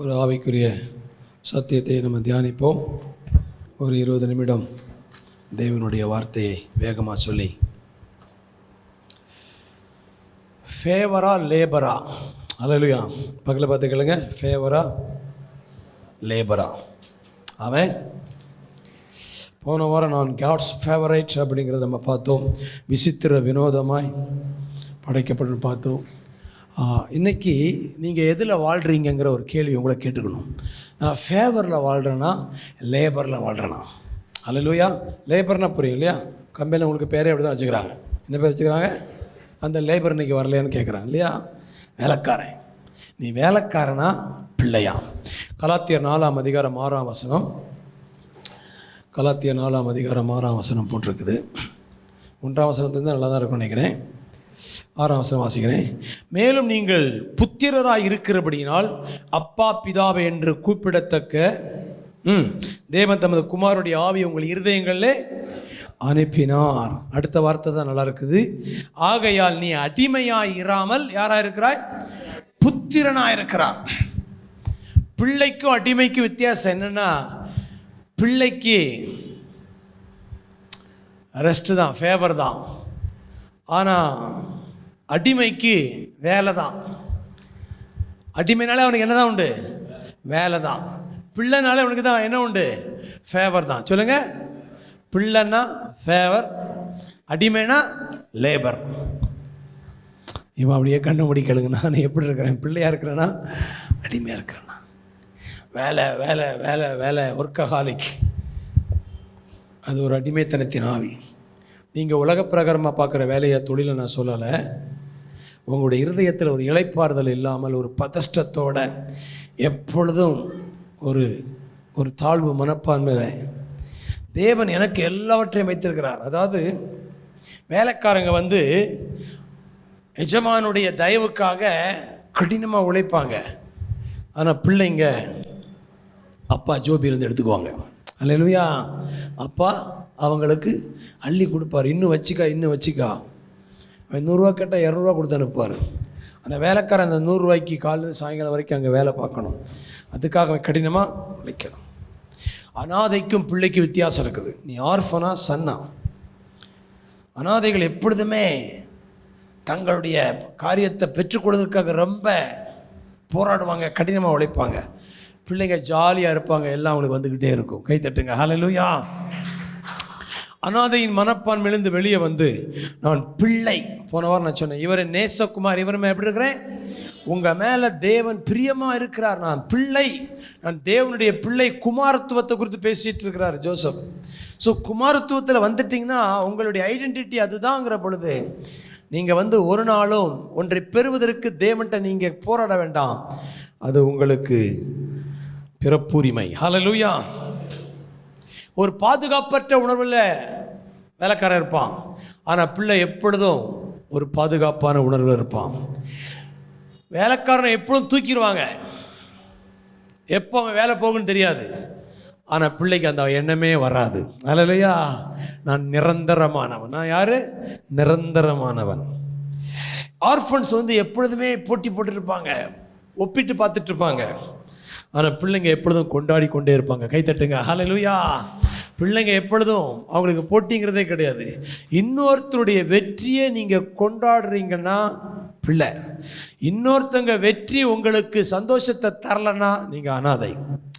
ஒரு ஆவிக்குரிய சத்தியத்தை நம்ம தியானிப்போம். ஒரு 20 நிமிடம் தேவனுடைய வார்த்தையை வேகமாக சொல்லி, ஃபேவரா லேபரா, அல்லேலூயா. பக்கத்தில் பார்த்து கேளுங்க, ஃபேவரா லேபரா. அவன் போன வாரம் நான் காட்ஸ் ஃபேவரைட் அப்படிங்கிறத நம்ம பார்த்தோம். விசித்திர வினோதமாய் படைக்கப்பட்டு பார்த்தோம். இன்றைக்கி நீங்கள் எதில் வாழ்கிறீங்கிற ஒரு கேள்வி உங்களை கேட்டுக்கணும். நான் ஃபேவரில் வாழ்கிறேன்னா லேபரில் வாழ்கிறேன்னா? அல்லேலூயா. லேபர்னால் புரியும் இல்லையா? கம்பெனியில் உங்களுக்கு பேரே அப்படி தான் வச்சுக்கிறாங்க. என்ன பேர் வச்சுக்கிறாங்க? அந்த லேபர் இன்றைக்கி வரலையான்னு கேட்குறான் இல்லையா? வேலைக்காரன். நீ வேலைக்காரனா பிள்ளையா? கலாத்தியர் 4ஆம் அதிகாரம் 6ஆம் வசனம். கலாத்தியர் 4ஆம் அதிகாரம் 6ஆம் வசனம் போட்டிருக்குது. 1ஆம் வசனத்துலேருந்து நல்லா தான் இருக்கும்னு நினைக்கிறேன். 6ஆம் வசனம் வாசிக்கிறேன். மேலும் நீங்கள் புத்திரராய் இருக்கிறபடியினால் அப்பா பிதாவை என்று கூப்பிடத்தக்க தேவன் தமது குமாரனுடைய ஆவி உங்கள் இருதயங்களிலே அனுப்பினார். அடுத்த வார்த்தை தான் நல்லா இருக்குது. ஆகையால் நீ அடிமையாய் இராமல் யாரா இருக்கிறாய்? புத்திரனாய் இருக்கிறாய். பிள்ளைக்கும் அடிமைக்கும் வித்தியாசம் என்னன்னா, பிள்ளைக்கு ரெஸ்ட் தான், ஃபேவர் தான். ஆனால் அடிமைக்கு வேலை தான். அடிமைனாலே அவனுக்கு என்ன தான் உண்டு? வேலை தான். பிள்ளைனாலே அவனுக்கு தான் என்ன உண்டு? ஃபேவர் தான். சொல்லுங்க, பிள்ளைன்னா ஃபேவர், அடிமைனா லேபர். இவன் அப்படியே கண்ணை முடிக்கலுங்க. நான் எப்படி இருக்கிறேன்? பிள்ளையாக இருக்கிறேன்னா அடிமையாக இருக்கிறேன்னா? வேலை வேலை வேலை வேலை, ஒர்க்கஹாலிக். அது ஒரு அடிமைத்தனத்தின் ஆவி. நீங்கள் உலக பிரகாரமாக பார்க்குற வேலையை தொழிலை நான் சொல்லலை. உங்களுடைய இருதயத்தில் ஒரு இளைப்பாறுதல் இல்லாமல், ஒரு பதஷ்டத்தோட, எப்பொழுதும் ஒரு தாழ்வு மனப்பான்மையில் தேவன் எனக்கு எல்லாவற்றையும் வைத்திருக்கிறார். அதாவது வேலைக்காரங்க எஜமானுடைய தயவுக்காக கடினமாக உழைப்பாங்க. ஆனால் பிள்ளைங்க அப்பா ஜோபி இருந்து எடுத்துக்குவாங்க. அல்லேலூயா. அப்பா அவங்களுக்கு அள்ளி கொடுப்பார். இன்னும் வச்சுக்கா, இன்னும் வச்சுக்கா. 100 கேட்டால் 200 கொடுத்து அனுப்புவார். அந்த வேலைக்காரன் அந்த 100 காலையில் சாயங்காலம் வரைக்கும் அங்கே வேலை பார்க்கணும். அதுக்காக கடினமாக உழைக்கணும். அனாதைக்கும் பிள்ளைக்கும் வித்தியாசம் இருக்குது. நீ ஆர்ஃபனா சன்னா? அனாதைகள் எப்பொழுதுமே தங்களுடைய காரியத்தை பெற்றுக்கொள்வதற்காக ரொம்ப போராடுவாங்க, கடினமாக உழைப்பாங்க. பிள்ளைங்க ஜாலியாக இருப்பாங்க, எல்லாம் அவங்களுக்கு வந்துக்கிட்டே இருக்கும். கை தட்டுங்க, ஹல்லேலூயா. அனாதையின் மனப்பான்மையிலிருந்து வெளியே நான் பிள்ளை. போன வாரம் நான் சொன்னேன், இவர் நேசகுமார், இவர் எப்படி இருக்கிறேன்? உங்கள் மேலே தேவன் பிரியமாக இருக்கிறார். நான் பிள்ளை, நான் தேவனுடைய பிள்ளை. குமாரத்துவத்தை குறித்து பேசிகிட்டு இருக்கிறார் ஜோசப். ஸோ குமாரத்துவத்தில் வந்துட்டிங்கன்னா உங்களுடைய ஐடென்டிட்டி அதுதாங்கிற பொழுது நீங்கள் ஒரு நாளும் ஒன்றை பெறுவதற்கு தேவன்கிட்ட நீங்கள் போராட வேண்டாம். அது உங்களுக்கு பிறப்புரிமை. ஹல்லேலூயா. ஒரு பாதுகாப்பற்ற உணர்வில் வேலைக்காரன் இருப்பான். ஆனால் பிள்ளை எப்பொழுதும் ஒரு பாதுகாப்பான உணர்வில் இருப்பான். வேலைக்காரனை எப்பொழுதும் தூக்கிடுவாங்க, எப்போ அவன் வேலை போகுன்னு தெரியாது. ஆனால் பிள்ளைக்கு அந்த எண்ணமே வராது. அல்லேலூயா. நான் நிரந்தரமானவன். நான் யாரு? நிரந்தரமானவன். ஆர்ஃபன்ஸ் எப்பொழுதுமே போட்டி போட்டுருப்பாங்க, ஒப்பிட்டு பார்த்துட்டு இருப்பாங்க. ஆனால் பிள்ளைங்க எப்பொழுதும் கொண்டாடி கொண்டே இருப்பாங்க. கைத்தட்டுங்க, ஹல்லேலூயா. பிள்ளைங்க எப்பொழுதும் அவங்களுக்கு போட்டிங்கிறதே கிடையாது. இன்னொருத்தருடைய வெற்றியை நீங்கள் கொண்டாடுறீங்கன்னா பிள்ளை. இன்னொருத்தங்க வெற்றி உங்களுக்கு சந்தோஷத்தை தரலன்னா நீங்கள் அனாதை.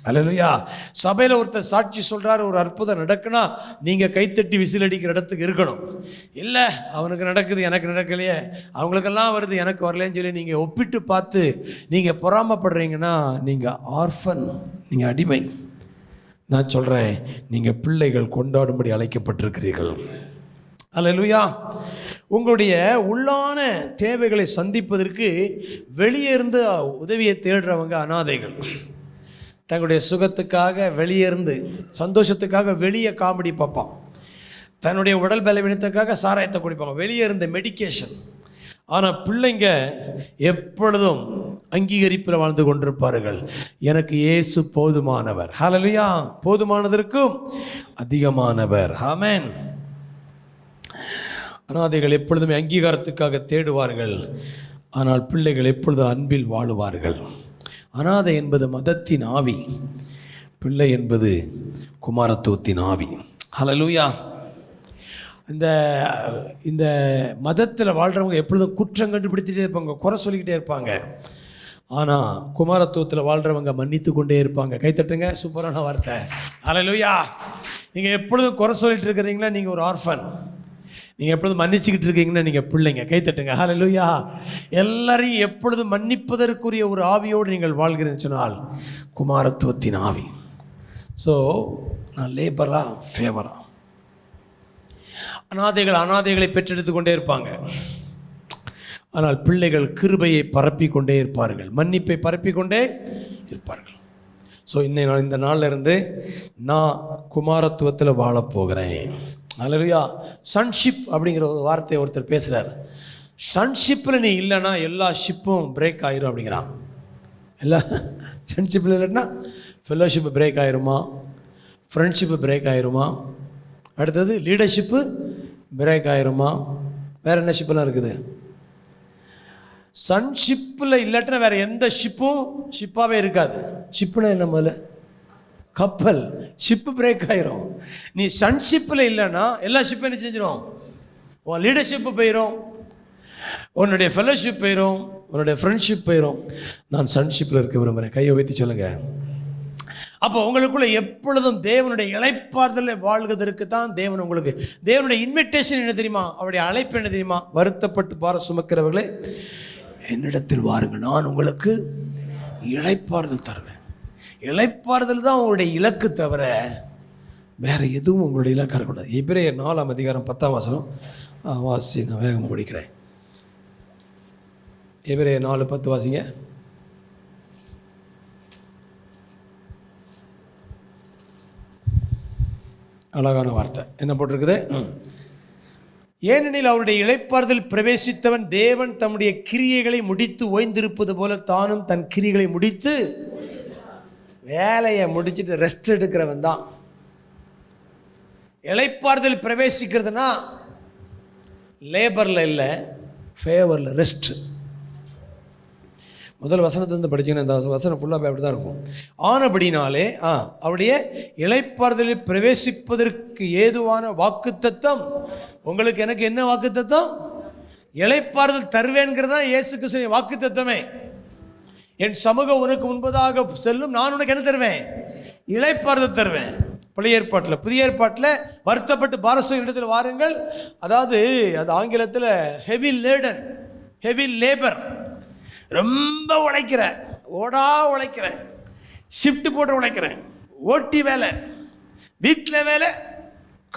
அல்லேலூயா. சபையில் ஒருத்தர் சாட்சி சொல்கிறார், ஒரு அற்புதம் நடக்குன்னா நீங்கள் கைத்தட்டி விசில் அடிக்கிற இடத்துக்கு இருக்கணும். இல்லை, அவனுக்கு நடக்குது எனக்கு நடக்கலையே, அவங்களுக்கெல்லாம் வருது எனக்கு வரலன்னு சொல்லி நீங்கள் ஒப்பிட்டு பார்த்து நீங்கள் பொறாமப்படுறீங்கன்னா நீங்கள் ஆர்ஃபன், நீங்கள் அடிமை. நான் சொல்கிறேன், நீங்கள் பிள்ளைகள் கொண்டாடும்படி அழைக்கப்பட்டிருக்கிறீர்கள். அல்லேலூயா. உங்களுடைய உள்ளான தேவைகளை சந்திப்பதற்கு வெளியே இருந்து உதவியை தேடுறவங்க அனாதைகள். தங்களுடைய சுகத்துக்காக வெளியே இருந்து, சந்தோஷத்துக்காக வெளியே காமெடி பார்ப்பான். தன்னுடைய உடல் பலவீனத்துக்காக சாராயத்தை குடிப்பாங்க, வெளியே இருந்த மெடிக்கேஷன். ஆனால் பிள்ளைங்க எப்பொழுதும் அங்கீகரிப்பில் வாழ்ந்து கொண்டிருப்பார்கள். எனக்கு இயேசு போதுமானவர். ஹல்லேலூயா. போதுமானதற்கும் அதிகமானவர். ஆமென். அனாதைகள் எப்பொழுதுமே அங்கீகாரத்துக்காக தேடுவார்கள். ஆனால் பிள்ளைகள் எப்பொழுதும் அன்பில் வாழுவார்கள். அனாதை என்பது மதத்தின் ஆவி, பிள்ளை என்பது குமாரத்துவத்தின் ஆவி. ஹல்லேலூயா. இந்த மதத்தில் வாழ்கிறவங்க எப்பொழுதும் குற்றம் கண்டுபிடிச்சிட்டே இருப்பாங்க, குறை சொல்லிக்கிட்டே இருப்பாங்க. ஆனால் குமாரத்துவத்தில் வாழ்கிறவங்க மன்னித்து கொண்டே இருப்பாங்க. கைத்தட்டுங்க, சூப்பரான வார்த்தை. ஹல்லேலூயா. நீங்கள் எப்பொழுதும் குறை சொல்லிட்டு இருக்கிறீங்களா, நீங்கள் ஒரு ஆர்ஃபன். நீங்கள் எப்பொழுதும் மன்னிச்சுக்கிட்டு இருக்கீங்கன்னா நீங்கள் பிள்ளைங்க. கைத்தட்டுங்க. ஹல்லேலூயா. எல்லாரையும் எப்பொழுதும் மன்னிப்பதற்குரிய ஒரு ஆவியோடு நீங்கள் வாழ்கிறேன்னு சொன்னால் குமாரத்துவத்தின் ஆவி. ஸோ நான் லேபரா ஃபேவரா? அனாதைகளை பெற்றெடுத்து கொண்டே இருப்பாங்க. ஆனால் பிள்ளைகள் கிருபையை பரப்பி கொண்டே இருப்பார்கள், மன்னிப்பை பரப்பி கொண்டே இருப்பார்கள். ஸோ நான் இந்த நாளில் இருந்து நான் குமாரத்துவத்தில் வாழப்போகிறேன். ஹல்லேலூயா. சன்ஷிப் அப்படிங்கிற ஒரு வார்த்தையை ஒருத்தர் பேசுகிறார். சன்ஷிப்பில் நீ இல்லைன்னா எல்லா ஷிப்பும் பிரேக் ஆயிரும் அப்படிங்கிறான். எல்லா சன்ஷிப்பில் இல்லைன்னா ஃபெல்லோஷிப்பு பிரேக் ஆயிருமா, ஃப்ரெண்ட்ஷிப்பு பிரேக் ஆயிருமா, அடுத்தது லீடர்ஷிப்பு பிரேக் ஆயிருமா, வேறு என்ன ஷிப்பெல்லாம் இருக்குது? சன்ஷிப்பில் இல்லாட்டினா வேறு எந்த ஷிப்பும் ஷிப்பாகவே இருக்காது. ஷிப்புனா என்ன? முதல்ல கப்பல். ஷிப்பு பிரேக் ஆயிரும். நீ சன்ஷிப்பில் இல்லைன்னா எல்லா ஷிப்பும் என்ன செஞ்சிடும்? உன் லீடர்ஷிப்பு போயிடும், உன்னுடைய ஃபெல்லோஷிப் போயிடும், உன்னுடைய ஃப்ரெண்ட்ஷிப் போயிடும். நான் சன்ஷிப்பில் இருக்க விரும்புகிறேன். கையை வைத்து சொல்லுங்கள். அப்போ உங்களுக்குள்ள எப்பொழுதும் தேவனுடைய இளைப்பாறுதலில் வாழ்வதற்கு தான் தேவன் உங்களுக்கு, தேவனுடைய இன்விடேஷன் என்ன தெரியுமா? அவருடைய அழைப்பு என்ன தெரியுமா? வருத்தப்பட்டு பார சுமக்கிறவர்களே என்னிடத்தில் வாருங்கள், நான் உங்களுக்கு இளைப்பாறுதல் தருவேன். இளைப்பாறுதல் தான் உங்களுடைய இலக்கு தவிர வேறு எதுவும் உங்களுடைய இலக்காக இருக்கக்கூடாது. எபிரேயர் 4:10 வாசி. நான் வேகமாக படிக்கிறேன். எபிரேயர் 4:10 வாசிங்க. அழகான வார்த்தை. என்ன போட்டிருக்குது? ஏனெனில் அவருடைய இளைப்பாறுதல் பிரவேசித்தவன் தேவன் தம்முடைய கிரியைகளை முடித்து ஓய்ந்திருப்பது போல தானும் தன் கிரியைகளை முடித்து, வேலையை முடிச்சுட்டு ரெஸ்ட் எடுக்கிறவன் தான். இளைப்பாறுதல் பிரவேசிக்கிறதுனா லேபரில் இல்லை, ஃபேவரில், ரெஸ்ட். முதல் வசனத்திலிருந்து படிச்சிங்கன்னா இந்த வசனம் ஃபுல்லாக அப்படி தான் இருக்கும். ஆனபடினாலே அவருடைய இளைப்பாறுதலில் பிரவேசிப்பதற்கு ஏதுவான வாக்குத்தத்தம் உங்களுக்கு, எனக்கு என்ன வாக்குத்தத்தம்? இளைப்பாறுதல் தருவேன்கிறது தான் இயேசு கிறிஸ்துவின் வாக்குத்தத்தமே. என் சமூகம் உனக்கு முன்பதாக செல்லும், நான் உனக்கு என்ன தருவேன்? இளைப்பாறுதல் தருவேன். பழைய ஏற்பாட்டில். புதிய ஏற்பாட்டில் வருத்தப்பட்டு பாரசம் இடத்துல வாருங்கள், அதாவது அது ஆங்கிலத்தில் ஹெவி லேடன், ஹெவி லேபர். ரொம்ப உழைக்கிறேன், உழைக்கிறேன், ஷிஃப்ட் போட்டு உழைக்கிறேன், ஓட்டி வேலை, வீட்டில் வேலை,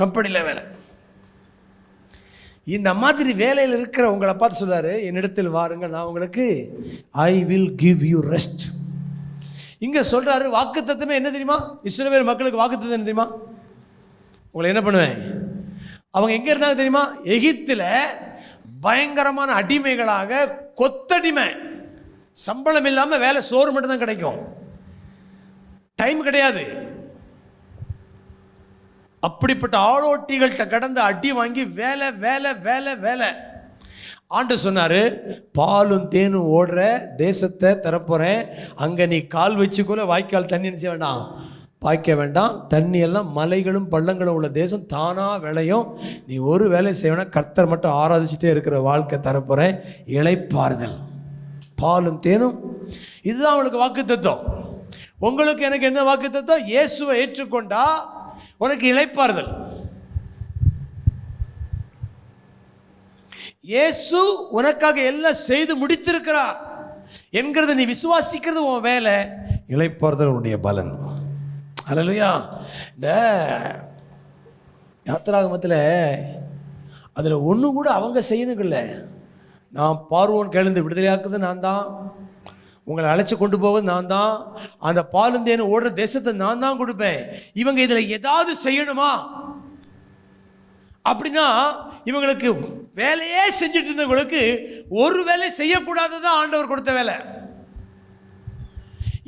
கம்பெனியில் வேலை. இந்த மாதிரி வேலையில் இருக்கிற உங்களை பார்த்து சொல்றாரு, என்னிடத்தில் வாருங்க, நான் உங்களுக்கு I will give you rest. இங்கே சொல்றாரு வாக்குத்தத்தமே என்ன தெரியுமா? இஸ்ரவேல் மக்களுக்கு வாக்குத்தத்தம் என்ன தெரியுமா? உங்களை என்ன பண்ணுவேன்? அவங்க எங்கே இருந்தாங்க தெரியுமா? எகிப்தில் பயங்கரமான அடிமைகளாக, கொத்தடிமை, சம்பளம் இல்லாமல் வேலை, சோறு மட்டும்தான் கிடைக்கும், டைம் கிடையாது. அப்படிப்பட்ட ஆளோட்டிகள்கிட்ட கடந்து அடி வாங்கி வேலை வேலை வேலை வேலை. ஆண்டு சொன்னார், பாலும் தேனும் ஓடுற தேசத்தை தரப்போகிறேன், அங்கே நீ கால் வச்சுக்கொள்ள வாய்க்கால் தண்ணி நினைச்ச வேண்டாம், பாய்க்க வேண்டாம், தண்ணி எல்லாம் மலைகளும் பள்ளங்களும் உள்ள தேசம், தானாக விளையும், நீ ஒரு வேலை செய்வேனா, கர்த்தர் மட்டும் ஆராதிச்சுட்டே இருக்கிற வாழ்க்கை தரப்போகிறேன், இளைப்பாறுதல், பாலும் தேனும். இதுதான் அவளுக்கு வாக்கு தத்துவம். உங்களுக்கு எனக்கு என்ன வாக்கு தத்துவம்? இயேசுவை ஏற்றுக்கொண்டா உனக்கு இளைப்பாறுதல். இயேசு உனக்காக எல்லாம் செய்து முடித்திருக்கிறார் என்கிறத நீ விசுவாசிக்கிறது உன் வேலை, இளைப்பாறுதல் உன்னுடைய பலன். அல்லேலூயா. இந்த யாத்திராகமத்தில் அதில் ஒன்று கூட அவங்க செய்யணுங்கல்ல. நான் பார்வோன் கிளந்து விடுதலையாக்குது நான் தான், உங்களை அழைச்சி கொண்டு போவது நான் தான், அந்த பாலுந்தேனு ஓடுற தேசத்தை நான் தான் கொடுப்பேன். இவங்க இதில் ஏதாவது செய்யணுமா அப்படின்னா, இவங்களுக்கு வேலையே செஞ்சுட்டு இருந்தவங்களுக்கு ஒரு வேலை செய்யக்கூடாதுதான் ஆண்டவர் கொடுத்த வேலை.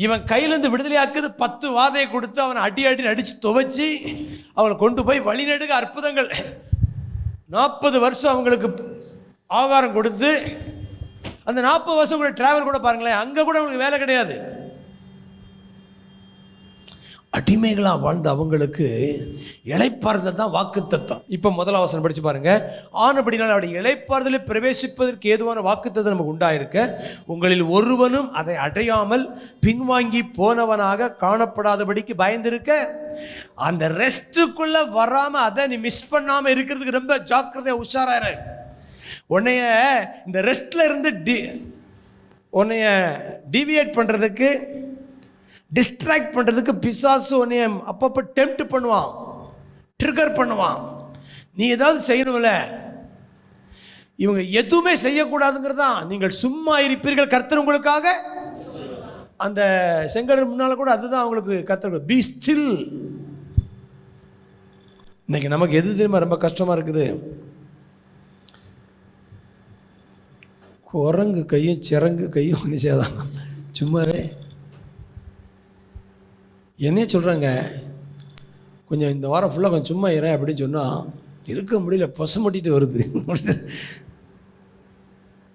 இவன் கையிலேருந்து விடுதலையாக்குது 10 வாதையை கொடுத்து அவனை அடி அடிச்சு துவைச்சி அவனை கொண்டு போய் வழிநடுக அற்புதங்கள், 40 வருஷம் அவங்களுக்கு ஆகாரம் கொடுத்து, அந்த 40 வருஷம் கூட டிராவல் கூட பாருங்களேன், அங்கே கூட அவங்களுக்கு வேலை கிடையாது. அடிமைகளாக வாழ்ந்த அவங்களுக்கு இளைப்பாறுதல் தான் வாக்குத்தத்தம். இப்போ முதல் வசனம் படித்து பாருங்க. ஆனபடினால் அவருடைய இளைப்பாறுதலில் பிரவேசிப்பதற்கு ஏதுவான வாக்குத்தத்தம் நமக்கு உண்டாயிருக்க, உங்களில் ஒருவனும் அதை அடையாமல் பின்வாங்கி போனவனாக காணப்படாதபடிக்கு பயந்திருக்க. அந்த ரெஸ்ட்டுக்குள்ள வராம அதை நீ மிஸ் பண்ணாம இருக்கிறதுக்கு ரொம்ப ஜாக்கிரதையா உஷாராயிரு. உன்னைய இந்த ரெஸ்ட்ல இருந்து உன்னைய டிவியேட் பண்றதுக்கு, டிஸ்ட்ராக்ட் பண்றதுக்கு பிசாசு உன்னைய அப்பப்போ டெம்ப்ட் பண்ணுவான், ட்ரிகர் பண்ணுவான். நீ ஏதாவது செய்யணும்ல, இவங்க எதுவுமே செய்யக்கூடாதுங்கிறதான். நீங்கள் சும்மா இருப்பீர்கள், கர்த்தர் உங்களுக்காக. அந்த செங்கடல் முன்னால கூட அதுதான் அவங்களுக்கு கர்த்தர், பி ஸ்டில். இன்னைக்கு நமக்கு எது தெரியுமா ரொம்ப கஷ்டமா இருக்குது? குரங்கு கையும் சிறங்கு கையும் நிச்சயதான். சும்மாவே என்னையே சொல்கிறாங்க, கொஞ்சம் இந்த வாரம் ஃபுல்லாக கொஞ்சம் சும்மா இறேன் அப்படின்னு சொன்னால் இருக்க முடியல, பொசமட்டிட்டு வருது.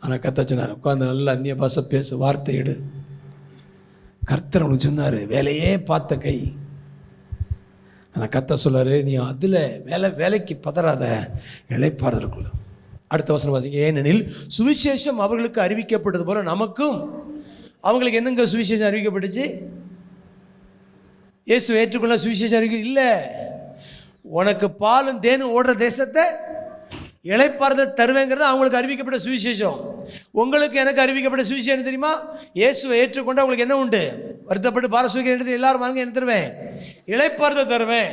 ஆனால் கத்த சொன்னார், உட்காந்து நல்லா அந்நிய பாஷை பேசு, வார்த்தை எடு. கர்த்தர் அவனுக்கு சொன்னார், வேலையே பார்த்த கை. ஆனால் கத்த சொல்லாரு, நீ அதில் வேலைக்கு பதறாத, இளைப்பாறுதலுக்குள்ள. அடுத்த வசனம் பார்த்தீங்க. ஏனெனில் சுவிசேஷம் அவர்களுக்கு அறிவிக்கப்பட்டது போல நமக்கும். அவங்களுக்கு என்னங்க சுவிசேஷம் அறிவிக்கப்பட்டுச்சு? இயேசு ஏற்றுக்கொள்ள சுவிசேஷம் அறிவிக்க இல்லை. உனக்கு பாலும் தேனும் ஓடுற தேசத்தை இளைப்பாறுதல் தருவேங்கிறது அவங்களுக்கு அறிவிக்கப்பட்ட சுவிசேஷம். உங்களுக்கு எனக்கு அறிவிக்கப்பட்ட சுவிசேஷம் தெரியுமா? இயேசுவை ஏற்றுக்கொண்டு அவங்களுக்கு என்ன உண்டு? வருத்தப்பட்டு பாரசூக்கிய எல்லாரும் வாங்க, என்ன தருவேன்? இளைப்பாறுதல் தருவேன்,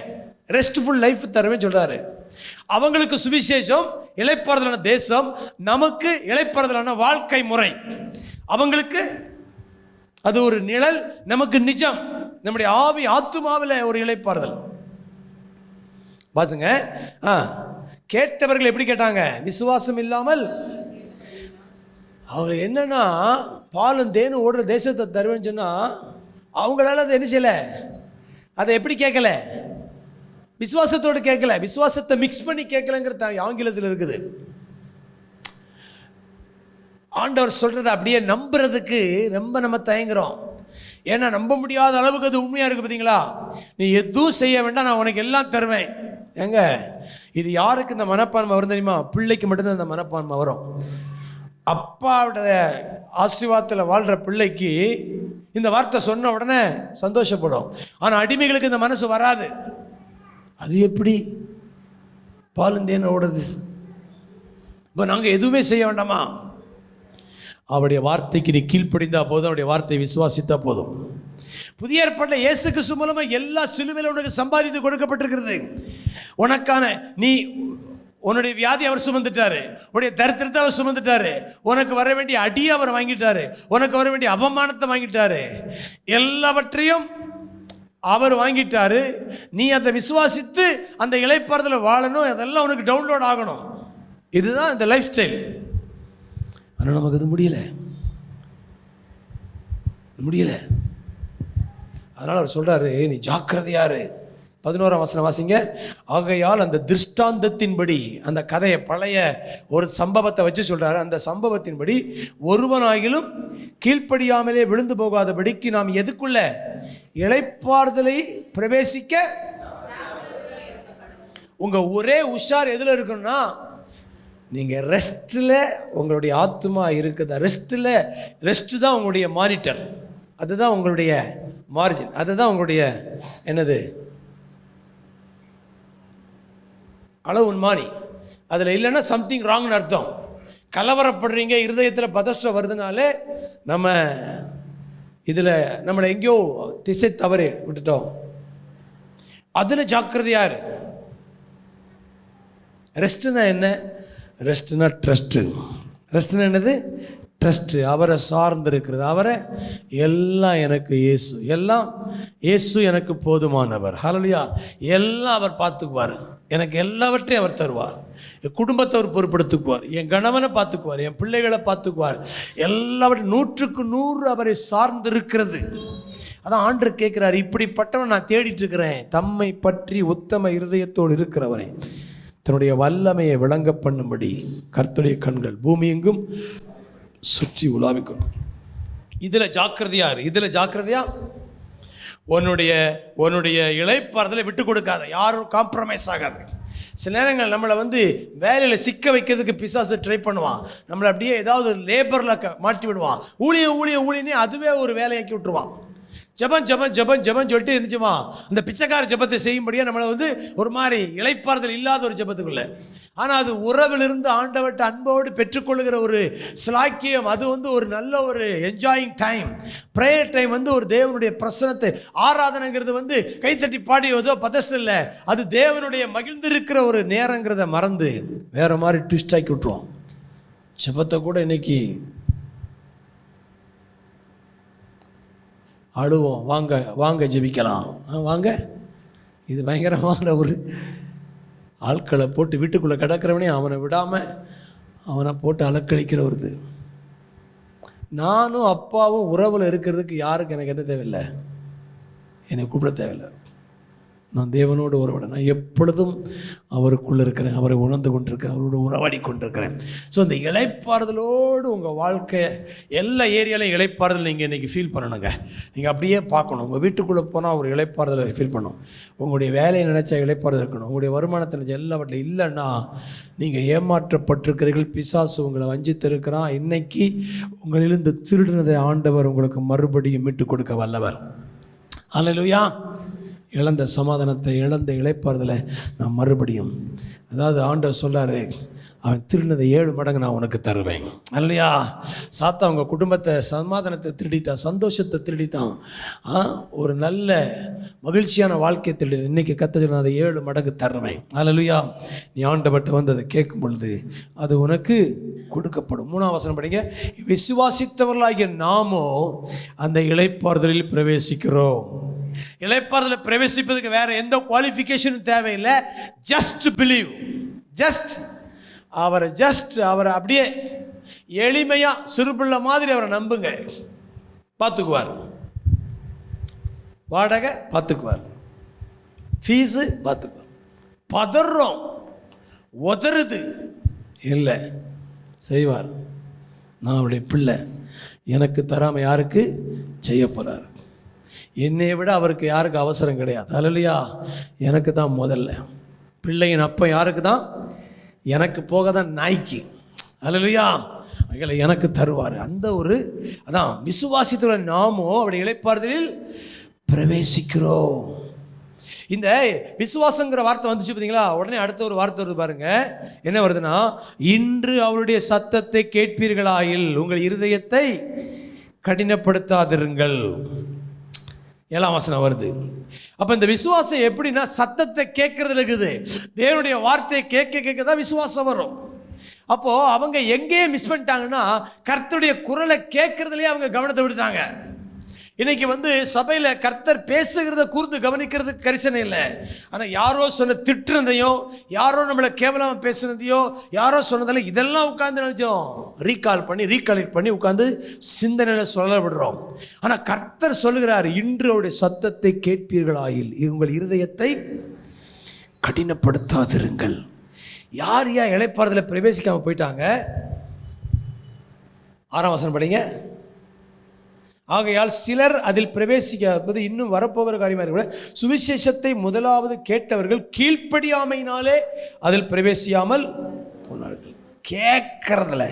ரெஸ்ட்ஃபுல் லைஃப் தருவேன் சொல்றாரு. அவங்களுக்கு சுவிசேஷம் இளைப்பாறுதலான தேசம், நமக்கு இளைப்பாறுதலான வாழ்க்கை முறை. அவங்களுக்கு அது ஒரு நிழல், நமக்கு நிஜம். நம்முடைய ஆவி ஆத்துமாவில் ஒரு இளைப்பாறுதல். பாசுங்க, கேட்டவர்கள் எப்படி கேட்டாங்க? விசுவாசம் இல்லாமல். அவங்க என்னன்னா பாலும் தேனும் ஓடுற தேசத்தை தருவேன்னு சொன்னா அவங்களால அதை என்ன செய்யல, அதை எப்படி கேட்கல? விசுவாசத்தோடு கேட்கல, விசுவாசத்தை மிக்ஸ் பண்ணி கேட்கலங்கிற ஆங்கிலத்தில் இருக்குது. ஆண்டவர் சொல்றதை அப்படியே நம்புறதுக்கு ரொம்ப நம்ம தயங்குறோம். ஏன்னா நம்ப முடியாத அளவுக்கு அது உண்மையா இருக்கு. பார்த்தீங்களா? நீ எதுவும் செய்ய வேண்டாம், நான் உனக்கு எல்லாம் தருவேன். ஏங்க, இது யாருக்கு இந்த மனப்பான்மை வரும் தெரியுமா? பிள்ளைக்கு மட்டும்தான் இந்த மனப்பான்மை வரும். அப்பாவுடைய ஆசீர்வாதத்தில் வாழ்கிற பிள்ளைக்கு இந்த வார்த்தை சொன்ன உடனே சந்தோஷப்படும். ஆனால் அடிமைகளுக்கு இந்த மனசு வராது. அது எப்படி? பாலுந்தேன ஓடுது. இப்போ நாங்கள் எதுவுமே செய்ய வேண்டாமா? அவருடைய வார்த்தைக்கு நீ கீழ்ப்படிந்தா போதும், அவருடைய வார்த்தையை விசுவாசித்தா போதும். புதிய ஏற்பாட்டில் இயேசு கிறிஸ்து மூலமாக எல்லா சிலுவையிலும் உனக்கு சம்பாதித்து கொடுக்கப்பட்டிருக்கிறது. உனக்கான நீ உன்னுடைய வியாதி அவர் சுமந்துட்டாரு, உன்னுடைய தரித்திரத்தை அவர் சுமந்துட்டாரு, உனக்கு வர வேண்டிய அடியை அவர் வாங்கிட்டாரு, உனக்கு வர வேண்டிய அவமானத்தை வாங்கிட்டாரு, எல்லாவற்றையும் அவர் வாங்கிட்டாரு. நீ அதை விசுவாசித்து அந்த இளைப்பாறுதலை வாழணும். அதெல்லாம் உனக்கு டவுன்லோட் ஆகணும். இதுதான் இந்த லைஃப் ஸ்டைல். ஆனால் நமக்கு அது முடியல. அதனால் அவர் சொல்றாரு, நீ ஜாக்கிரதையாரு. 11ஆம் வசனம் வாசிங்க. ஆகையால் அந்த திருஷ்டாந்தத்தின்படி, அந்த கதையை பழைய ஒரு சம்பவத்தை வச்சு சொல்றாரு, அந்த சம்பவத்தின்படி ஒருவனாகிலும் கீழ்ப்படியாமலே விழுந்து போகாதபடிக்கு நாம் எதுக்குள்ள இளைப்பாறுதலை பிரவேசிக்க. உங்க ஒரே உஷார் எதுல இருக்கணும்னா, நீங்க ரெஸ்ட்ல உங்களுடைய ஆத்மா இருக்குது. ரெஸ்ட் தான் உங்களுடைய மானிட்டர், அதுதான் உங்களுடைய மார்ஜின், அதுதான் உங்களுடைய என்னது அளவுன்மானி. அதில் இல்லைன்னா சம்திங் ராங்னு அர்த்தம். கலவரப்படுறீங்க, இருதயத்தில் பதஷ்டம் வருதுனாலே நம்ம இதில் நம்மளை எங்கேயோ திசை தவறி விட்டுட்டோம். அதில் ஜாக்கிரதையாரு. ரெஸ்ட்னா என்ன? ரெஸ்ட்னா ட்ரஸ்ட்டு. ரெஸ்ட்னா என்னது? ட்ரஸ்ட்டு. அவரை சார்ந்து இருக்கிறது. அவரை எல்லாம் எனக்கு இயேசு, எல்லாம் இயேசு எனக்கு போதுமானவர். ஹல்லேலூயா. எல்லாம் அவர் பார்த்துக்குவார். எனக்கு எல்லாவற்றையும் அவர் தருவார். என் குடும்பத்தை அவர் பொறுப்படுத்துக்குவார், என் கணவனை பார்த்துக்குவார், என் பிள்ளைகளை பார்த்துக்குவார். எல்லாவற்றையும் 100க்கு 100 அவரை சார்ந்து இருக்கிறது. அதான் ஆண்டவர் கேட்கிறார், இப்படிப்பட்டவன் நான் தேடிட்டு இருக்கிறேன். தம்மை பற்றி உத்தம இருதயத்தோடு இருக்கிறவரை தன்னுடைய வல்லமையை விளங்க பண்ணும்படி கர்த்தருடைய கண்கள் பூமி எங்கும் சுற்றி உலாவிக்கணும். இதில் ஜாக்கிரதையா. உன்னுடைய இளைப்பாறுதலை விட்டு கொடுக்காத, யாரும் காம்ப்ரமைஸ் ஆகாது. சில நேரங்கள் நம்மளை வேலையில் சிக்க வைக்கிறதுக்கு பிசாசு ட்ரை பண்ணுவான். நம்மளை அப்படியே ஏதாவது லேபரில் மாட்டி விடுவான். ஊழியனே அதுவே ஒரு வேலையாக்கி விட்டுருவான். ஜபம் சொல்லிட்டு இருந்துச்சுமா அந்த பிச்சைக்கார ஜபத்தை செய்யும்படியாக நம்மளை ஒரு மாதிரி இளைப்பாறுதல் இல்லாத ஒரு ஜபத்துக்குள்ள. ஆனால் அது உறவிலிருந்து ஆண்டவர்கிட்ட அன்போடு பெற்றுக்கொள்கிற ஒரு ஸ்லாக்கியம். அது ஒரு நல்ல ஒரு என்ஜாயிங் டைம். ப்ரேயர் டைம் ஒரு தேவனுடைய பிரசனத்தை, ஆராதனைங்கிறது கைத்தட்டி பாடியதோ பதஸ்து இல்லை, அது தேவனுடைய மகிழ்ந்திருக்கிற ஒரு நேரங்கிறத மறந்து வேற மாதிரி ட்விஸ்ட் ஆக்கி விட்டுருவோம். ஜபத்தை கூட இன்னைக்கு அழுவோம், வாங்க ஜெபிக்கலாம், வாங்க. இது பயங்கரமான ஒரு ஆட்களை போட்டு வீட்டுக்குள்ளே கிடக்கிறவனே அவனை விடாமல் அவனை போட்டு அலக்கழிக்கிற ஒரு இது. நானும் அப்பாவும் உறவில் இருக்கிறதுக்கு யாருக்கு எனக்கு என்ன தேவையில்லை, என்னை கூப்பிட தேவையில்லை. நான் தேவனோடு உறவிட, நான் எப்பொழுதும் அவருக்குள்ளே இருக்கிறேன், அவரை உணர்ந்து கொண்டிருக்கிறேன், அவரோட உறவாடி கொண்டிருக்கிறேன். ஸோ இந்த இளைப்பாறுதலோடு உங்கள் வாழ்க்கை எல்லா ஏரியாலையும் இளைப்பாறுதல் நீங்கள் இன்றைக்கி ஃபீல் பண்ணணுங்க. நீங்கள் அப்படியே பார்க்கணும். உங்கள் வீட்டுக்குள்ளே போனால் ஒரு இளைப்பாறுதலை ஃபீல் பண்ணணும். உங்களுடைய வேலையை நினச்சா இளைப்பாறுதல் இருக்கணும். உங்களுடைய வருமானத்தை நினச்சா எல்லாவற்றிலும் இல்லைன்னா நீங்கள் ஏமாற்றப்பட்டிருக்கிறீர்கள். பிசாசு உங்களை வஞ்சித்திருக்கிறான். இன்னைக்கு உங்களிலிருந்து திருடினதை ஆண்டவர் உங்களுக்கு மறுபடியும் மீட்டு கொடுக்க வல்லவர். அல்லேலூயா. இழந்த சமாதானத்தை, இழந்த இளைப்பாறுதலை நான் மறுபடியும், அதாவது ஆண்டவர் சொல்கிறாரு, அவன் திருடினதை 7 மடங்கு நான் உனக்கு தருவேன். இல்லையா? சாத்தா அவங்க குடும்பத்தை, சமாதானத்தை திருடிட்டான், சந்தோஷத்தை திருடிட்டான், ஒரு நல்ல மகிழ்ச்சியான வாழ்க்கையை திருடி. இன்றைக்கி கத்த நான் அதை 7 மடங்கு தருவேன். அல்லேலூயா. நீ ஆண்டவர்கிட்ட அதை கேட்கும் பொழுது அது உனக்கு கொடுக்கப்படும். 3ஆம் வசனம் படிங்க. விசுவாசித்தவர்களாகிய நாமோ அந்த இளைப்பாறுதலில் பிரவேசிக்கிறோம். இளைப்பாறுதலில் பிரவேசிப்பதுக்கு வேற எந்த குவாலிஃபிகேஷனும் தேவையில்லை. Just believe. அவரை அப்படியே எளிமையா சிறுபிள்ளை மாதிரி அவரை நம்புங்க. பார்த்துக்குவார். வாடகை பார்த்துக்குவார், ஃபீஸு பார்த்துக்குவார். பதறோம், உதறுது இல்லை, செய்வார். நான் அவருடைய பிள்ளை, எனக்கு தராமல் யாருக்கு செய்ய போகிறார்? என்னை விட அவருக்கு யாருக்கு அவசரம் கிடையாது. அல்லேலூயா. எனக்கு தான் முதல்ல. பிள்ளையின் அப்பா யாருக்கு தான்? எனக்கு போக தான் நாய்க்கு. அல்லேலூயா. அங்கே எனக்கு தருவார். அந்த ஒரு அதான் விசுவாசித்துள்ள நாமோ அவருடைய இளைப்பாறுதலில் பிரவேசிக்கிறோம். இந்த விசுவாசங்கிற வார்த்தை வந்துச்சு பார்த்தீங்களா? உடனே அடுத்த ஒரு வார்த்தை வருது பாருங்க. என்ன வருதுன்னா, இன்று அவருடைய சத்தத்தை கேட்பீர்களாயில் உங்கள் இருதயத்தை கடினப்படுத்தாதிருங்கள். 7ஆம் வசனம் வருது. அப்போ இந்த விசுவாசம் எப்படின்னா, சத்தத்தை கேட்கறதுல இருக்குது. தேவனுடைய வார்த்தையை கேட்க தான் விசுவாசம் வரும். அப்போது அவங்க எங்கேயே மிஸ் பண்ணிட்டாங்கன்னா, கர்த்தருடைய குரலை கேட்கறதுலேயே அவங்க கவனத்தை விட்டுட்டாங்க. இன்னைக்கு சபையில் கர்த்தர் பேசுகிறத கூர்ந்து கவனிக்கிறதுக்கு கரிசனை இல்லை. ஆனால் யாரோ சொன்ன திட்டுறதையோ, யாரோ நம்மளை கேவலமாக பேசுனதையோ, யாரோ சொன்னதில் இதெல்லாம் உட்காந்து நினைச்சோம் ரீகாலெக்ட் பண்ணி உட்காந்து சிந்தனையில் சொல்ல விடுறோம். ஆனால் கர்த்தர் சொல்லுகிறார், இன்று அவருடைய சத்தத்தை கேட்பீர்களாயில் உங்கள் இருதயத்தை கடினப்படுத்தாதிருங்கள். யார் இளைப்பாறுதலில் பிரவேசிக்காமல் போயிட்டாங்க? 6ஆம் வசனம் படிங்க. ஆகையால் சிலர் அதில் பிரவேசிக்காதது இன்னும் வரப்போகிற காரியமாக கூட, சுவிசேஷத்தை முதலாவது கேட்டவர்கள் கீழ்ப்படியாமையினாலே அதில் பிரவேசியாமல் போனார்கள். கேட்கறதுல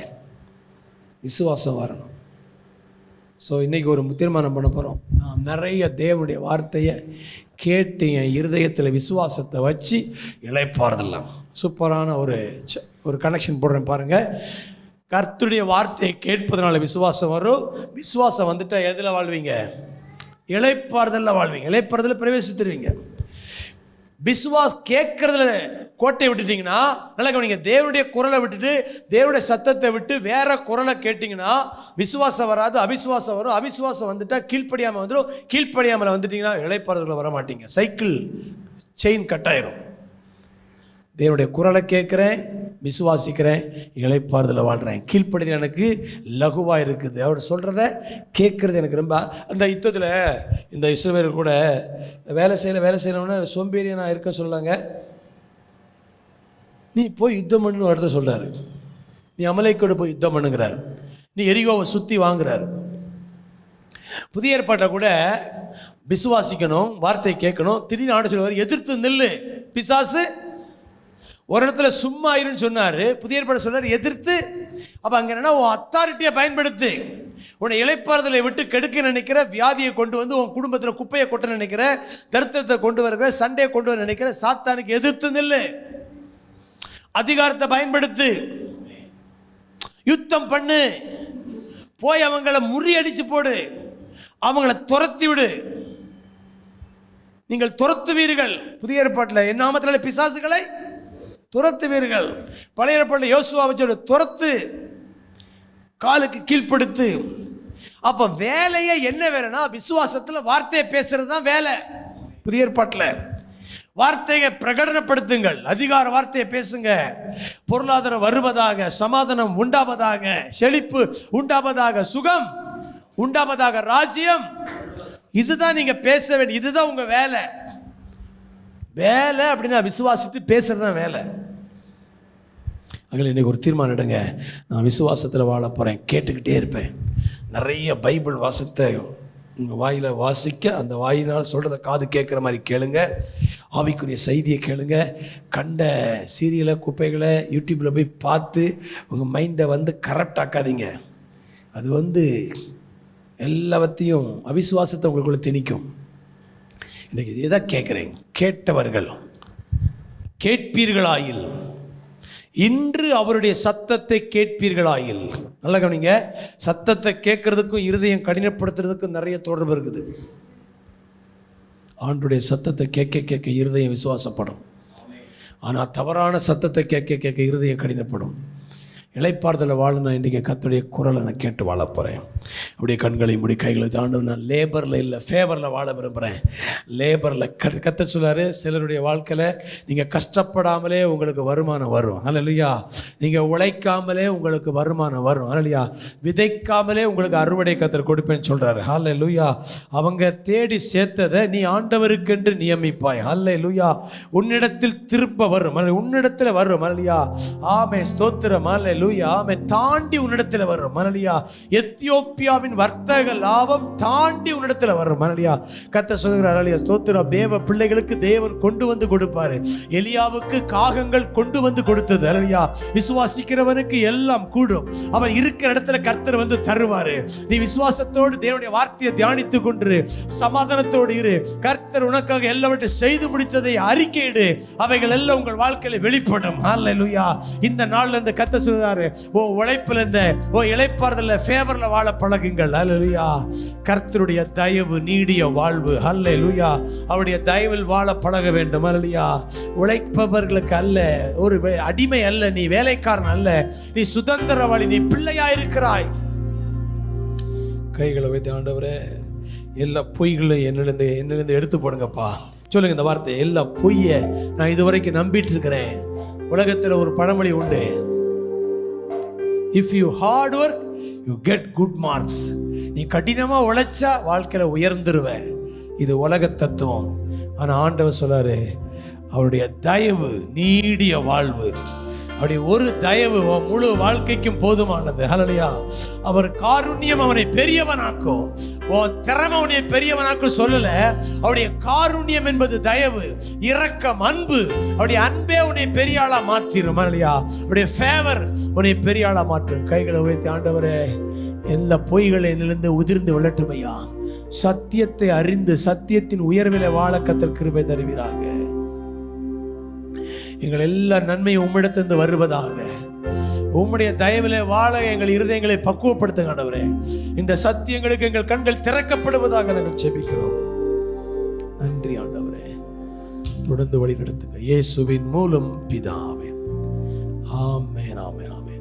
விசுவாசம் வரணும். ஸோ இன்றைக்கி ஒரு தீர்மானம் பண்ண போகிறோம். நான் நிறைய தேவனுடைய வார்த்தையை கேட்டு என் இருதயத்தில் விசுவாசத்தை வச்சு இளைப்பாறுதலாம். சூப்பரான ஒரு கனெக்ஷன் போடுறேன் பாருங்கள். கர்த்தருடைய வார்த்தையை கேட்பதனால விசுவாசம் வரும். விசுவாசம் வந்துட்டால் எதில் வாழ்வீங்க? இளைப்பாறுதலில் வாழ்வீங்க. இளைப்பாறுதலில் பிரவேசித்துருவீங்க. கேட்கறதுல கோட்டை விட்டுட்டீங்கன்னா, நல்லா கவனிங்க, தேவனுடைய குரலை விட்டுட்டு தேவனுடைய சத்தத்தை விட்டு வேற குரலை கேட்டிங்கன்னா விசுவாசம் வராது, அவிசுவாசம் வரும். அவிசுவாசம் வந்துட்டால் கீழ்ப்படியாமல் வந்துடும். கீழ்ப்படியாமல் வந்துட்டிங்கன்னா இளைப்பாறுதலில் வர மாட்டீங்க. சைக்கிள் செயின் கட்டாயிரும். தேவனுடைய குரலை கேட்குறேன், விசுவாசிக்கிறேன், இளைப்பாறுதலில் வாழ்கிறேன். கீழ்ப்படுதல் எனக்கு லகுவாக இருக்குது. அவர் சொல்கிறத கேட்குறது எனக்கு ரொம்ப. அந்த யுத்தத்தில் இந்த இஸ்ரவேலர் கூட வேலை செய்யணும்னா சோம்பேறியை நான் இருக்க சொல்லாங்க. நீ போய் யுத்தம் பண்ணு அடுத்த சொல்கிறாரு. நீ அமலேக்கோடு போய் யுத்தம் பண்ணுங்கிறார். நீ எரிகோவை சுற்றி வாங்குறாரு. புதிய ஏற்பாட்டை கூட விசுவாசிக்கணும், வார்த்தை கேட்கணும். திடீர்னு ஆண்டு சொல்லுவார், எதிர்த்து நில்லு. பிசாசு ஒரு இடத்துல சும்மா இருன்னு சொன்னார், புதிய ஏற்பாடு சொன்னார் எதிர்த்து. அப்போ அங்கே என்னன்னா, உன் அத்தாரிட்டியை பயன்படுத்து. உன்னை இளைப்பாறுதலை விட்டு கெடுக்க நினைக்கிற, வியாதியை கொண்டு வந்து உன் குடும்பத்தில் குப்பையை கொட்ட நினைக்கிற, தரித்திரத்தை கொண்டு வருகிற, சண்டையை கொண்டு வர நினைக்கிற சாத்தானுக்கு எதிர்த்து நில்லு. அதிகாரத்தை பயன்படுத்து, யுத்தம் பண்ணு, போய் அவங்கள முறியடிச்சு போடு, அவங்கள துரத்தி விடு. நீங்கள் துரத்துவீர்கள். புதிய ஏற்பாட்டில் என் நாமத்தினாலே பிசாசுகளை துரத்துவீர்கள். பழைய ஏற்பாட்டில் யோசுவா வச்சு துரத்து, காலுக்கு கீழ்ப்படுத்து. அப்ப வேலையே என்ன வேலைனா, விசுவாசத்தில் வார்த்தையை பேசுறது தான் வேலை. புதிய ஏற்பாட்டில் வார்த்தையை பிரகடனப்படுத்துங்கள், அதிகார வார்த்தையை பேசுங்க. பொருளாதாரம் வருவதாக, சமாதானம் உண்டாவதாக, செழிப்பு உண்டாவதாக, சுகம் உண்டாவதாக, ராஜ்யம். இதுதான் நீங்க பேச வேண்டிய, இதுதான் உங்க வேலை. வேலை அப்படின்னா விசுவாசித்து பேசுறது தான் வேலை. அதில் இன்றைக்கி ஒரு தீர்மானம் எடுங்க, நான் விசுவாசத்தில் வாழ போகிறேன். கேட்டுக்கிட்டே இருப்பேன். நிறைய பைபிள் வாசத்தை உங்கள் வாயில் வாசிக்க, அந்த வாயினால் சொல்கிறத காது கேட்குற மாதிரி கேளுங்க. ஆவிக்குரிய செய்தியை கேளுங்க. கண்ட சீரியலை, குப்பைகளை யூடியூப்பில் போய் பார்த்து உங்கள் மைண்டை கரப்ட் ஆக்காதீங்க. அது எல்லாத்தையும் அவிசுவாசத்தை உங்களுக்குள்ள திணிக்கும். இன்றைக்கி எதை கேட்குறேன்? கேட்டவர்கள் கேட்பீர்களாயில், இன்று அவருடைய சத்தத்தை கேட்பீர்களாயில். நல்லா கவனிங்க, சத்தத்தை கேட்கறதுக்கும் இருதயம் கடினப்படுத்துறதுக்கும் நிறைய தொடர்பு இருக்குது. ஆண்டுடைய சத்தத்தை கேட்க கேட்க இருதயம் விசுவாசப்படும். ஆனால் தவறான சத்தத்தை கேட்க கேட்க இருதயம் கடினப்படும். இளைப்பாறுதலை வாழணும். இன்றைக்கி கர்த்தருடைய குரலை நான் கேட்டு வாழ போகிறேன். அப்படியே கண்களை மூடி கைகளை தாண்டு. நான் லேபரில் இல்லை, ஃபேவரில் வாழ விரும்புகிறேன். லேபரில் கர்த்தர் சொல்றார், சிலருடைய வாழ்க்கையில் நீங்கள் கஷ்டப்படாமலே உங்களுக்கு வருமானம் வரும். அல்லையா? நீங்கள் உழைக்காமலே உங்களுக்கு வருமானம் வரும். அல்லையா? விதைக்காமலே உங்களுக்கு அறுவடை கர்த்தர் கொடுப்பேன்னு சொல்கிறாரு. அல்லேலூயா. அவங்க தேடி சேர்த்ததை நீ ஆண்டவருக்கென்று நியமிப்பாய். அல்லேலூயா. உன்னிடத்தில் திரும்ப வரும், உன்னிடத்தில் வரும். அல்லையா? ஆமே, ஸ்தோத்திரம். அல்லேலூயா. தாண்டி உன்னிடத்தில் வரும். மனலியா, எத்தியோப்பியாவின் வர்த்தக லாபம் தாண்டி உன்னிடத்தில் வரும். மனலியா, கர்த்தர் சொல்கிறார். அல்லையா, ஸ்தோத்திரம். தேவ பிள்ளைகளுக்கு தேவன் கொண்டு வந்து கொடுப்பாரு. எலியாவுக்கு காகங்கள் கொண்டு வந்து கொடுத்தது. அல்லையா, விசுவாசிக்கிறவனுக்கு எல்லாம் கூடும். அவன் இருக்கிற இடத்துல கர்த்தர் தருவாரு. நீ விசுவாசத்தோடு தேவனுடைய வார்த்தையை தியானித்துக் கொண்டு சமாதானத்தோடு இரு. கர்த்தர் உனக்காக எல்லாவற்றையும் செய்து முடித்ததை அறிக்கையிடு. அவைகள் எல்லாம் உங்கள் வாழ்க்கையில வெளிப்படும். அல்லேலூயா. இந்த நாள்ல இந்த கர்த்தர் சொல்றாரு, உழைப்புல இருந்த இளைப்பாறுதல்ல ஃபேவர்ல வாழ பழகுங்கள். அல்லேலூயா. கர்த்தருடைய தயவு நீடிய வாழ்வு. அல்லேலூயா. அவருடைய தயவில் வாழ பழக வேண்டும். அல்லேலூயா. உழைப்பவர்களுக்கு அல்ல, ஒரு அடிமை அல்ல, நீ வேலைக்காரன் அல்ல, நீ சுதந்திரவாளி, நீ பிள்ளையா இருக்கிறாய். கைகளை வைத்து, ஆண்டவரே எல்லா பொய்களையும் என்னிலிருந்து எடுத்து போடுங்கப்பா. சொல்லுங்க இந்த வார்த்தை, எல்லா பொய்யை நான் இதுவரைக்கும் நம்பிட்டு இருக்கிறேன். உலகத்தில் ஒரு பழமொழி உண்டு, if you hard work you get good marks. நீ கடினமாக உழைச்சா வாழ்க்கையில் உயர்ந்துருவ. இது உலக தத்துவம். ஆனால் ஆண்டவர் சொல்றாரு, அவருடைய தயவு நீடிய வாழ்வு. அவருடைய ஒரு தயவு முழு வாழ்க்கைக்கும் போதுமானது. ஹல்லேலூயா. அவர் காருண்யம் அவனை பெரியவனாக்கும். திறமை அவனை பெரியவனாக்கும் சொல்லல. அவருடைய காருண்யம் என்பது தயவு, இரக்கம், அன்பு. அவருடைய அன்பே உன்னை பெரிய ஆளா மாற்றிடும். ஹல்லேலூயா. அவருடைய ஃபேவர் உன்னை பெரிய ஆளா மாற்றும். கைகளை உயர்த்தி, ஆண்டவரே எல்லா பொய்களை என்னிலிருந்து உதிர்ந்து விழட்டுமையா. சத்தியத்தை அறிந்து சத்தியத்தின் உயர்விலே வாழ கர்த்தர் கிருபை தருவீராக. எங்கள் எல்லா நன்மையும் உம்மிடத்திலிருந்து வருவதாக. உம்முடைய தயவிலே வாழ எங்கள் இருதயங்களை பக்குவப்படுத்துங்க ஆண்டவரே. இந்த சத்தியங்களுக்கு எங்கள் கண்கள் திறக்கப்படுவதாக நாங்கள் ஜெபிக்கிறோம். நன்றி ஆண்டவரே. தொடர்ந்து வழி நடத்துங்க இயேசுவின் மூலம் பிதாவே. ஆமென், ஆமென், ஆமென்.